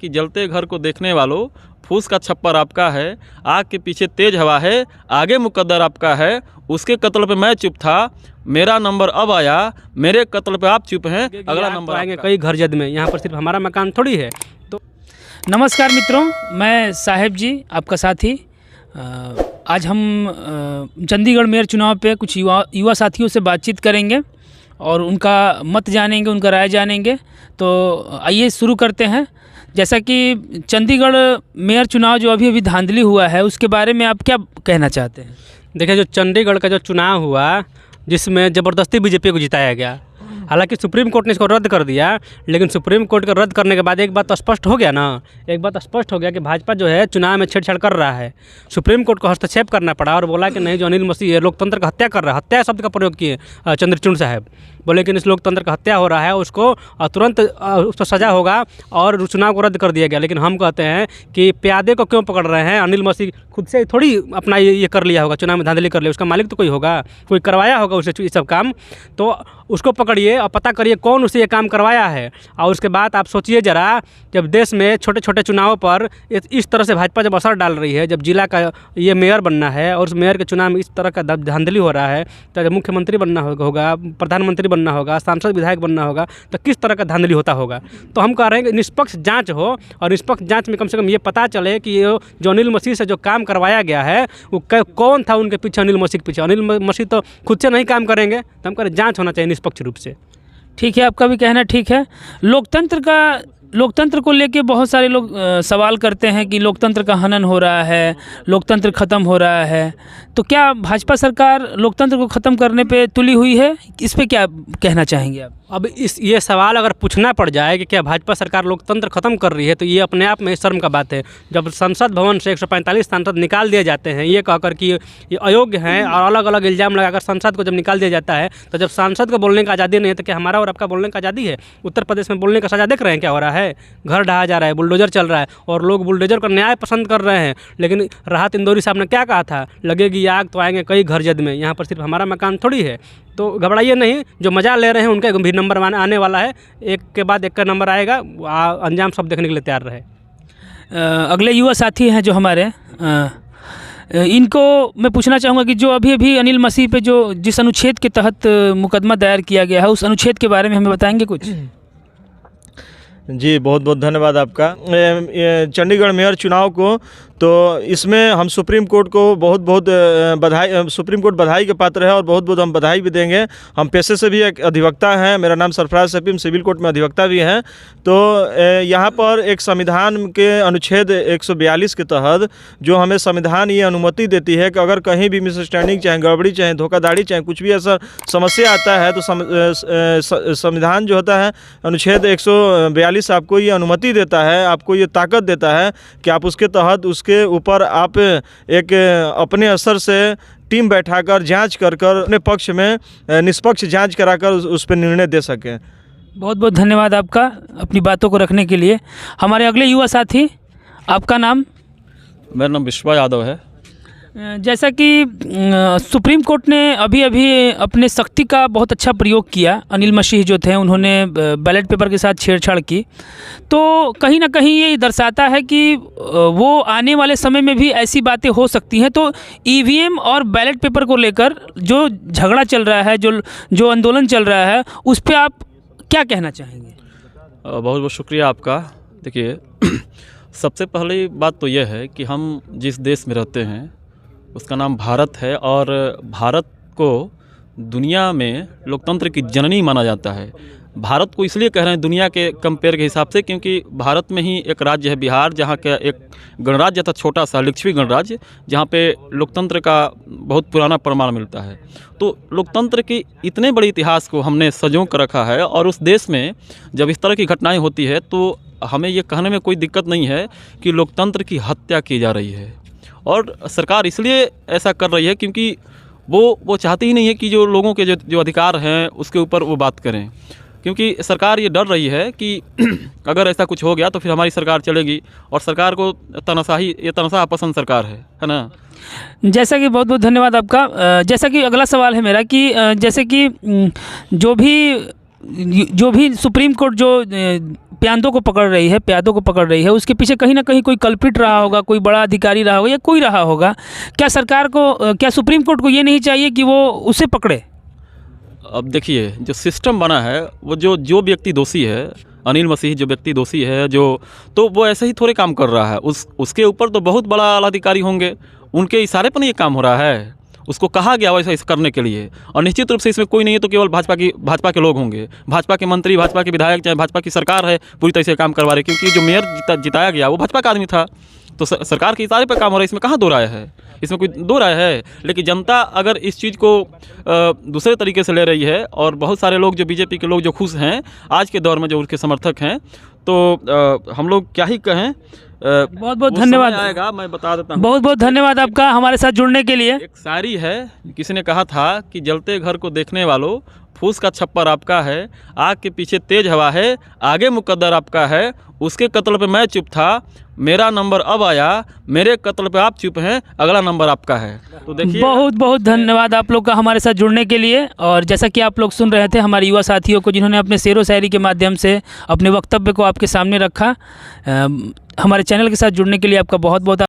कि जलते घर को देखने वालों, फूस का छप्पर आपका है, आग के पीछे तेज हवा है, आगे मुकद्दर आपका है। उसके कत्ल पे मैं चुप था, मेरा नंबर अब आया, मेरे कत्ल पे आप चुप हैं, अगला नंबर आएंगे कई घर जद में। यहाँ पर सिर्फ हमारा मकान थोड़ी है। तो नमस्कार मित्रों, मैं साहेब जी आपका साथी। आज हम चंडीगढ़ मेयर चुनाव पे कुछ युवा साथियों से बातचीत करेंगे और उनका मत जानेंगे, उनका राय जानेंगे। तो आइए शुरू करते हैं। जैसा कि चंडीगढ़ मेयर चुनाव जो अभी धांधली हुआ है, उसके बारे में आप क्या कहना चाहते हैं? देखिए, जो चंडीगढ़ का जो चुनाव हुआ, जिसमें ज़बरदस्ती बीजेपी को जिताया गया, हालांकि सुप्रीम कोर्ट ने इसको रद्द कर दिया, लेकिन सुप्रीम कोर्ट को रद्द करने के बाद एक बात तो स्पष्ट हो गया ना, एक बात स्पष्ट हो गया कि भाजपा जो है चुनाव में छेड़छाड़ कर रहा है। सुप्रीम कोर्ट को हस्तक्षेप करना पड़ा और बोला कि नहीं, जो अनिल मसीह लोकतंत्र का हत्या कर रहा है, हत्या शब्द का प्रयोग किए चंद्रचूड़ साहब, बोले कि इस लोकतंत्र का हत्या हो रहा है, उसको तुरंत उस पर सज़ा होगा और चुनाव को रद्द कर दिया गया। लेकिन हम कहते हैं कि प्यादे को क्यों पकड़ रहे हैं? अनिल मसीह खुद से थोड़ी अपना ये कर लिया होगा, चुनाव में धांधली कर लिया, उसका मालिक तो कोई होगा, कोई करवाया होगा उसे ये सब काम। तो उसको पकड़िए और पता करिए कौन उसे ये काम करवाया है। और उसके बाद आप सोचिए ज़रा, जब देश में छोटे छोटे चुनावों पर इस तरह से भाजपा जब असर डाल रही है, जब जिला का ये मेयर बनना है और उस मेयर के चुनाव में इस तरह का धांधली हो रहा है, तो जब मुख्यमंत्री बनना होगा, प्रधानमंत्री बनना होगा, सांसद विधायक बनना होगा, तो किस तरह का धांधली होता होगा। तो हम कह रहे हैं कि निष्पक्ष जाँच हो और निष्पक्ष जाँच में कम से कम ये पता चले कि ये जो अनिल मसीह से जो काम करवाया गया है वो कौन था उनके पीछे, अनिल मसीह के पीछे। अनिल मसीह तो खुद से नहीं काम करेंगे, तो हम कह रहे जाँच होना चाहिए निष्पक्ष रूप से। ठीक है, आपका भी कहना ठीक है। लोकतंत्र को लेके बहुत सारे लोग सवाल करते हैं कि लोकतंत्र का हनन हो रहा है, लोकतंत्र ख़त्म हो रहा है। तो क्या भाजपा सरकार लोकतंत्र को ख़त्म करने पे तुली हुई है? इस पे क्या कहना चाहेंगे आप? अब ये सवाल अगर पूछना पड़ जाए कि क्या भाजपा सरकार लोकतंत्र ख़त्म कर रही है, तो ये अपने आप में शर्म का बात है। जब संसद भवन से 145 सांसद निकाल दिए जाते हैं ये कहकर कि ये अयोग्य हैं और अलग अलग इल्ज़ाम लगाकर संसद को जब निकाल दिया जाता है, तो जब सांसद को बोलने की आज़ादी नहीं है, तो क्या हमारा और आपका बोलने की आज़ादी है? उत्तर प्रदेश में बोलने का सजा देख रहे हैं क्या हो रहा है? घर ढहा जा रहा है, बुलडोजर चल रहा है और लोग बुलडोजर का न्याय पसंद कर रहे हैं। लेकिन राहत इंदौरी साहब ने क्या कहा था? लगेगी आग तो आएंगे कई घर जद में। यहाँ पर सिर्फ हमारा मकान थोड़ी है। तो घबराइए नहीं, जो मजा ले रहे हैं उनका भी नंबर आने वाला है, एक के बाद एक का नंबर आएगा। अंजाम सब देखने के लिए तैयार रहे। अगले युवा साथी हैं जो हमारे, इनको मैं पूछना चाहूँगा कि जो अभी अनिल मसीह पे जो जिस अनुच्छेद के तहत मुकदमा दायर किया गया है, उस अनुच्छेद के बारे में हमें बताएंगे कुछ? जी, बहुत बहुत धन्यवाद आपका। चंडीगढ़ मेयर चुनाव को तो इसमें हम सुप्रीम कोर्ट को बहुत बहुत बधाई, सुप्रीम कोर्ट बधाई के पात्र है और बहुत बहुत हम बधाई भी देंगे। हम पेशे से भी एक अधिवक्ता हैं, मेरा नाम सरफराज शफी, सिविल कोर्ट में अधिवक्ता भी हैं। तो यहाँ पर एक संविधान के अनुच्छेद 142 के तहत जो हमें संविधान ये अनुमति देती है कि अगर कहीं भी मिसअंडरस्टैंडिंग, चाहे गड़बड़ी, चाहे धोखाधड़ी, चाहे कुछ भी ऐसा समस्या आता है, तो संविधान जो होता है अनुच्छेद 142 आपको ये अनुमति देता है, आपको ये ताकत देता है कि आप उसके तहत उसके ऊपर आप एक अपने असर से टीम बैठाकर जांच कर अपने पक्ष में निष्पक्ष जांच कराकर उस पर निर्णय दे सकें। बहुत बहुत धन्यवाद आपका अपनी बातों को रखने के लिए। हमारे अगले युवा साथी, आपका नाम? मेरा नाम विश्वा यादव है। जैसा कि सुप्रीम कोर्ट ने अभी अपने सख्ती का बहुत अच्छा प्रयोग किया, अनिल मसीह जो थे उन्होंने बैलेट पेपर के साथ छेड़छाड़ की, तो कहीं ना कहीं ये दर्शाता है कि वो आने वाले समय में भी ऐसी बातें हो सकती हैं। तो ईवीएम और बैलेट पेपर को लेकर जो झगड़ा चल रहा है, जो आंदोलन चल रहा है, उस पर आप क्या कहना चाहेंगे? बहुत बहुत शुक्रिया आपका। देखिए, सबसे पहली बात तो यह है कि हम जिस देश में रहते हैं उसका नाम भारत है और भारत को दुनिया में लोकतंत्र की जननी माना जाता है। भारत को इसलिए कह रहे हैं दुनिया के कंपेयर के हिसाब से क्योंकि भारत में ही एक राज्य है बिहार, जहाँ का एक गणराज्य था, छोटा सा लिच्छवी गणराज्य, जहाँ पे लोकतंत्र का बहुत पुराना प्रमाण मिलता है। तो लोकतंत्र के इतने बड़े इतिहास को हमने संजो कर रखा है और उस देश में जब इस तरह की घटनाएं होती है तो हमें ये कहने में कोई दिक्कत नहीं है कि लोकतंत्र की हत्या की जा रही है। और सरकार इसलिए ऐसा कर रही है क्योंकि वो चाहती ही नहीं है कि जो लोगों के जो अधिकार हैं उसके ऊपर वो बात करें, क्योंकि सरकार ये डर रही है कि अगर ऐसा कुछ हो गया तो फिर हमारी सरकार चलेगी और सरकार को तनाशाह पसंद सरकार है ना। जैसा कि बहुत बहुत धन्यवाद आपका। जैसा कि अगला सवाल है मेरा कि जैसे कि जो भी सुप्रीम कोर्ट जो प्यांदों को पकड़ रही है, उसके पीछे कहीं ना कहीं कोई कल्पिट रहा होगा, कोई बड़ा अधिकारी रहा होगा या कोई रहा होगा। क्या सरकार को, क्या सुप्रीम कोर्ट को ये नहीं चाहिए कि वो उसे पकड़े? अब देखिए, जो सिस्टम बना है वो जो व्यक्ति दोषी है, अनिल मसीह जो व्यक्ति दोषी है, तो वो ऐसे ही थोड़े काम कर रहा है। उसके ऊपर तो बहुत बड़ा आला अधिकारी होंगे, उनके इशारे पर नहीं ये काम हो रहा है। उसको कहा गया वैसा इस करने के लिए, और निश्चित रूप से इसमें कोई नहीं है तो केवल भाजपा के लोग होंगे, भाजपा के मंत्री, भाजपा के विधायक, चाहे भाजपा की सरकार है पूरी तरह से काम करवा रही, क्योंकि जो मेयर जिताया गया वो भाजपा का आदमी था। तो सरकार के इशारे पर काम हो रहा है, इसमें कहाँ दो राय है? इसमें कोई दो राय है? लेकिन जनता अगर इस चीज़ को दूसरे तरीके से ले रही है, और बहुत सारे लोग जो बीजेपी के लोग जो खुश हैं आज के दौर में, जो उनके समर्थक हैं, तो हम लोग क्या ही कहें। बहुत बहुत धन्यवाद आएगा, मैं बता देता हूँ। बहुत बहुत धन्यवाद आपका हमारे साथ जुड़ने के लिए। एक शायरी है, किसी ने कहा था कि जलते घर को देखने वालों, फूस का छप्पर आपका है, आग के पीछे तेज हवा है, आगे मुकद्दर आपका है, उसके कत्ल पे मैं चुप था, मेरा नंबर अब आया, मेरे कत्ल पे आप चुप हैं, अगला नंबर आपका है। तो देखिए, बहुत बहुत धन्यवाद आप लोग का हमारे साथ जुड़ने के लिए। और जैसा कि आप लोग सुन रहे थे हमारे युवा साथियों को, जिन्होंने अपने शेरो शायरी के माध्यम से अपने वक्तव्य को आपके सामने रखा। हमारे चैनल के साथ जुड़ने के लिए आपका बहुत बहुत